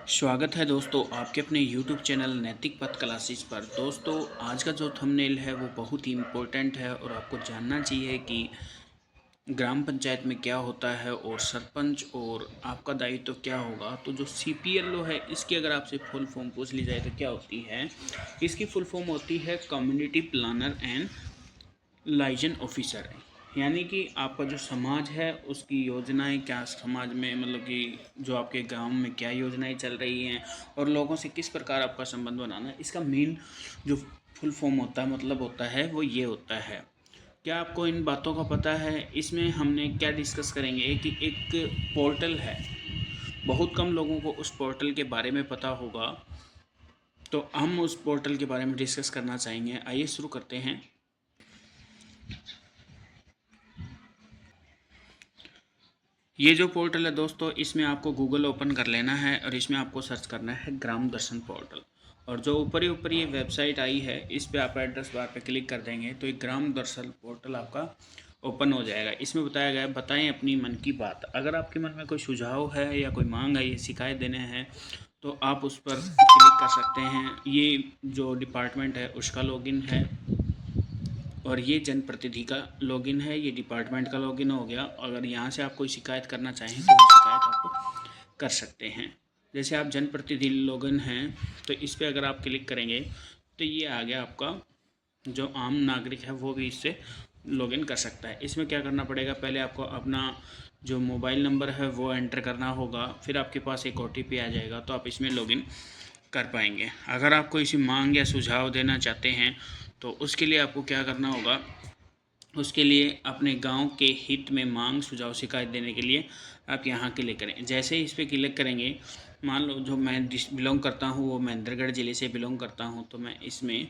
स्वागत है दोस्तों आपके अपने YouTube चैनल नैतिक पथ क्लासेस पर। दोस्तों आज का जो थंबनेल है वो बहुत ही इम्पोर्टेंट है और आपको जानना चाहिए कि ग्राम पंचायत में क्या होता है और सरपंच और आपका दायित्व क्या होगा। तो जो CPLO है इसकी अगर आपसे फुल फॉर्म पूछ ली जाए तो क्या होती है। इसकी फुल फॉर्म होती है community planner and liaison officer. यानी कि आपका जो समाज है उसकी योजनाएं क्या समाज में मतलब कि जो आपके गांव में क्या योजनाएं चल रही हैं और लोगों से किस प्रकार आपका संबंध बनाना है, इसका मेन जो फुल फॉर्म होता है मतलब होता है वो ये होता है। क्या आपको इन बातों का पता है? इसमें हमने क्या डिस्कस करेंगे कि एक पोर्टल है, बहुत कम लोगों को उस पोर्टल के बारे में पता होगा, तो हम उस पोर्टल के बारे में डिस्कस करना चाहेंगे। आइए शुरू करते हैं। ये जो पोर्टल है दोस्तों, इसमें आपको गूगल ओपन कर लेना है और इसमें आपको सर्च करना है ग्राम दर्शन पोर्टल। और जो ऊपर ये वेबसाइट आई है इस पर आप एड्रेस बार पे क्लिक कर देंगे तो एक ग्राम दर्शन पोर्टल आपका ओपन हो जाएगा। इसमें बताया गया है बताएं अपनी मन की बात। अगर आपके मन में कोई सुझाव है या कोई मांग है या शिकायत देने हैं तो आप उस पर क्लिक कर सकते हैं। ये जो डिपार्टमेंट है उसका लॉगिन है और ये जनप्रतिनिधि का लॉगिन है, ये डिपार्टमेंट का लॉगिन हो गया। अगर यहाँ से आप कोई शिकायत करना चाहें तो वो शिकायत आप कर सकते हैं। जैसे आप जनप्रतिनिधि लॉगिन हैं तो इस पर अगर आप क्लिक करेंगे तो ये आ गया आपका, जो आम नागरिक है वो भी इससे लॉगिन कर सकता है। इसमें क्या करना पड़ेगा, पहले आपको अपना जो मोबाइल नंबर है वो एंटर करना होगा, फिर आपके पास एक OTP आ जाएगा तो आप इसमें लॉगिन कर पाएंगे। अगर आप कोई सी मांग या सुझाव देना चाहते हैं तो उसके लिए आपको क्या करना होगा, उसके लिए अपने गांव के हित में मांग सुझाव शिकायत देने के लिए आप यहाँ क्लिक करें। जैसे ही इस पर क्लिक करेंगे, मान लो जो मैं बिलोंग करता हूँ वो महेंद्रगढ़ ज़िले से बिलोंग करता हूँ, तो मैं इसमें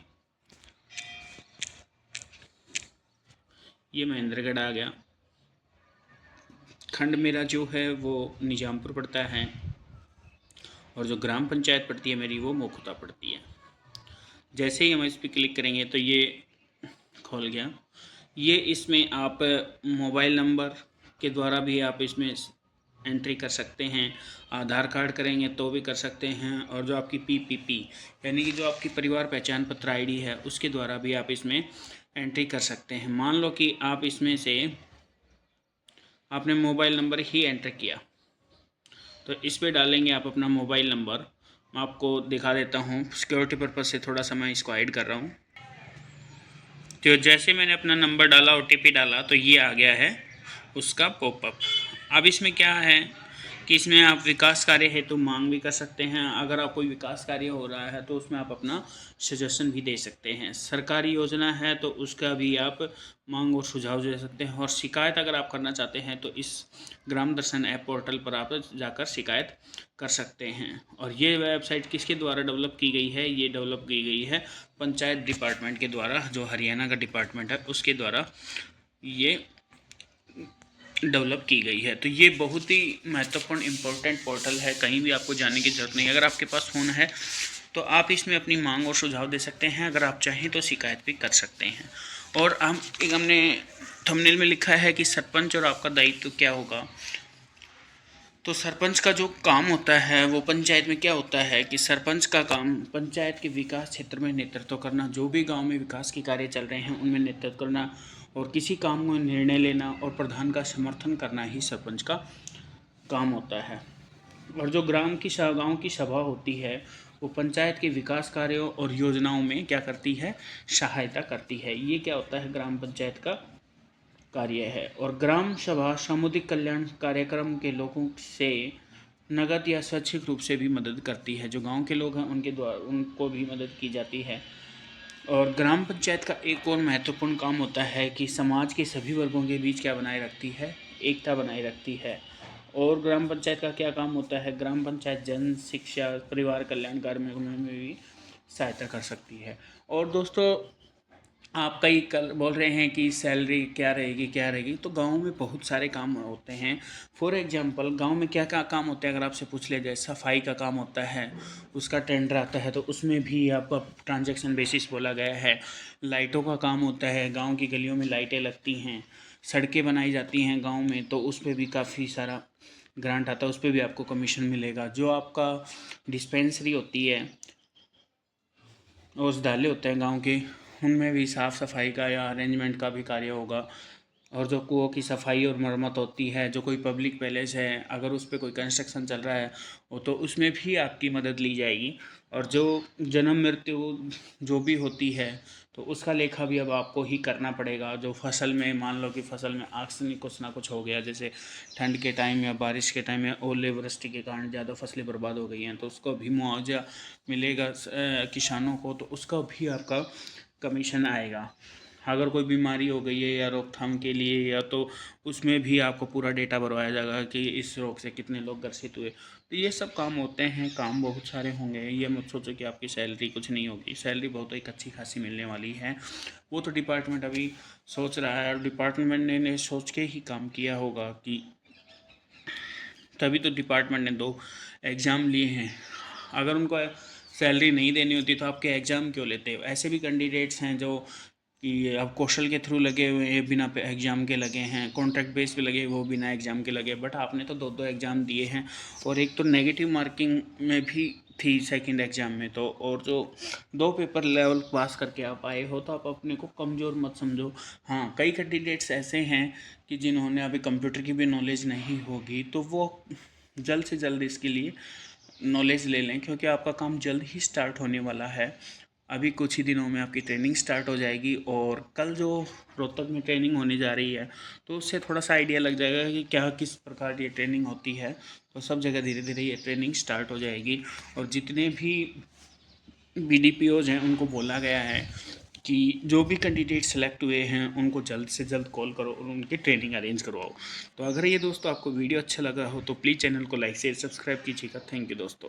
ये महेंद्रगढ़ आ गया। खंड मेरा जो है वो निजामपुर पड़ता है और जो ग्राम पंचायत पड़ती है मेरी वो मोखुता पड़ती है। जैसे ही हम इस पर क्लिक करेंगे तो ये खोल गया। ये इसमें आप मोबाइल नंबर के द्वारा भी आप इसमें एंट्री कर सकते हैं, आधार कार्ड करेंगे तो भी कर सकते हैं, और जो आपकी PPP यानी कि जो आपकी परिवार पहचान पत्र ID है उसके द्वारा भी आप इसमें एंट्री कर सकते हैं। मान लो कि आप इसमें से आपने मोबाइल नंबर ही एंटर किया तो इस पर डालेंगे आप अपना मोबाइल नंबर। मैं आपको दिखा देता हूँ, सिक्योरिटी पर्पज़ से थोड़ा सा मैं इसको हाइड कर रहा हूँ। तो जैसे मैंने अपना नंबर डाला, OTP डाला, तो ये आ गया है उसका पॉपअप। अब इसमें क्या है कि इसमें आप विकास कार्य हेतु मांग भी कर सकते हैं। अगर आप कोई विकास कार्य हो रहा है तो उसमें आप अपना सजेशन भी दे सकते हैं। सरकारी योजना है तो उसका भी आप मांग और सुझाव दे सकते हैं। और शिकायत अगर आप करना चाहते हैं तो इस ग्राम दर्शन ऐप पोर्टल पर आप जाकर शिकायत कर सकते हैं। और ये वेबसाइट किसके द्वारा डेवलप की गई है? ये डेवलप की गई है पंचायत डिपार्टमेंट के द्वारा, जो हरियाणा का डिपार्टमेंट है उसके द्वारा ये डेवलप की गई है। तो ये बहुत ही महत्वपूर्ण इम्पोर्टेंट पोर्टल है, कहीं भी आपको जाने की ज़रूरत नहीं। अगर आपके पास फ़ोन है तो आप इसमें अपनी मांग और सुझाव दे सकते हैं, अगर आप चाहें तो शिकायत भी कर सकते हैं। और हमने थंबनेल में लिखा है कि सरपंच और आपका दायित्व क्या होगा। तो सरपंच का जो काम होता है वो पंचायत में क्या होता है कि सरपंच का काम पंचायत के विकास क्षेत्र में नेतृत्व करना, जो भी गांव में विकास के कार्य चल रहे हैं उनमें नेतृत्व करना और किसी काम में निर्णय लेना और प्रधान का समर्थन करना ही सरपंच का काम होता है। और जो गांव की सभा होती है वो पंचायत के विकास कार्यों और योजनाओं में क्या करती है, सहायता करती है। ये क्या होता है, ग्राम पंचायत का कार्य है। और ग्राम सभा सामुदायिक कल्याण कार्यक्रम के लोगों से नगद या स्वैच्छिक रूप से भी मदद करती है। जो गांव के लोग हैं उनके द्वारा उनको भी मदद की जाती है। और ग्राम पंचायत का एक और महत्वपूर्ण काम होता है कि समाज के सभी वर्गों के बीच क्या बनाए रखती है, एकता बनाए रखती है। और ग्राम पंचायत का क्या काम होता है, ग्राम पंचायत जन शिक्षा परिवार कल्याण कार्य में भी सहायता कर सकती है। और दोस्तों आप कई कल बोल रहे हैं कि सैलरी क्या रहेगी, तो गांव में बहुत सारे काम होते हैं। फॉर एग्जांपल गांव में क्या क्या काम होते हैं अगर आपसे पूछ लिया जाए, सफाई का काम होता है, उसका टेंडर आता है तो उसमें भी आपका ट्रांजैक्शन बेसिस बोला गया है। लाइटों का काम होता है, गांव की गलियों में लाइटें लगती हैं। सड़कें बनाई जाती हैं गांव में तो उस पर भी काफ़ी सारा ग्रांट आता है उस पर भी आपको कमीशन मिलेगा। जो आपका डिस्पेंसरी होती है, औषधालय होते हैं गांव के, उनमें भी साफ़ सफाई का या अरेंजमेंट का भी कार्य होगा। और जो कुओं की सफाई और मरम्मत होती है, जो कोई पब्लिक पैलेस है अगर उस पर कोई कंस्ट्रक्शन चल रहा है वो तो उसमें भी आपकी मदद ली जाएगी। और जो जन्म मृत्यु जो भी होती है तो उसका लेखा भी अब आपको ही करना पड़ेगा। जो फसल में मान लो कि फसल में आकस्मिक कुछ ना कुछ हो गया, जैसे ठंड के टाइम या बारिश के टाइम या ओले वृष्टि के कारण ज़्यादा फसलें बर्बाद हो गई हैं तो उसको भी मुआवजा मिलेगा किसानों को, तो उसका भी आपका कमीशन आएगा। अगर कोई बीमारी हो गई है या रोकथाम के लिए, या तो उसमें भी आपको पूरा डेटा भरवाया जाएगा कि इस रोग से कितने लोग ग्रसित हुए। तो ये सब काम होते हैं, काम बहुत सारे होंगे। ये मत सोचो कि आपकी सैलरी कुछ नहीं होगी, सैलरी बहुत एक अच्छी खासी मिलने वाली है। वो तो डिपार्टमेंट अभी सोच रहा है, और डिपार्टमेंट ने सोच के ही काम किया होगा कि तभी तो डिपार्टमेंट ने 2 एग्ज़ाम लिए हैं। अगर उनको सैलरी नहीं देनी होती तो आपके एग्ज़ाम क्यों लेते हो। ऐसे भी कैंडिडेट्स हैं जो कि अब कौशल के थ्रू लगे हुए हैं, बिना एग्ज़ाम के लगे हैं, कॉन्ट्रैक्ट बेस पे लगे वो बिना एग्ज़ाम के लगे। बट आपने तो 2-2 एग्ज़ाम दिए हैं, और एक तो नेगेटिव मार्किंग में भी थी सेकंड एग्ज़ाम में तो, और जो 2 पेपर लेवल पास करके आप आए हो तो आप अपने को कमज़ोर मत समझो। हाँ, कई कैंडिडेट्स ऐसे हैं कि जिन्होंने अभी कंप्यूटर की भी नॉलेज नहीं होगी तो वो जल्द से जल्द इसके लिए नॉलेज ले लें, क्योंकि आपका काम जल्द ही स्टार्ट होने वाला है। अभी कुछ ही दिनों में आपकी ट्रेनिंग स्टार्ट हो जाएगी, और कल जो रोहतक में ट्रेनिंग होने जा रही है तो उससे थोड़ा सा आइडिया लग जाएगा कि क्या किस प्रकार ये ट्रेनिंग होती है। तो सब जगह धीरे धीरे ये ट्रेनिंग स्टार्ट हो जाएगी, और जितने भी BDPOs हैं उनको बोला गया है कि जो भी कैंडिडेट सेलेक्ट हुए हैं उनको जल्द से जल्द कॉल करो और उनकी ट्रेनिंग अरेंज करवाओ। तो अगर ये दोस्तों आपको वीडियो अच्छा लगा हो तो प्लीज़ चैनल को लाइक शेयर सब्सक्राइब कीजिएगा। थैंक यू दोस्तों।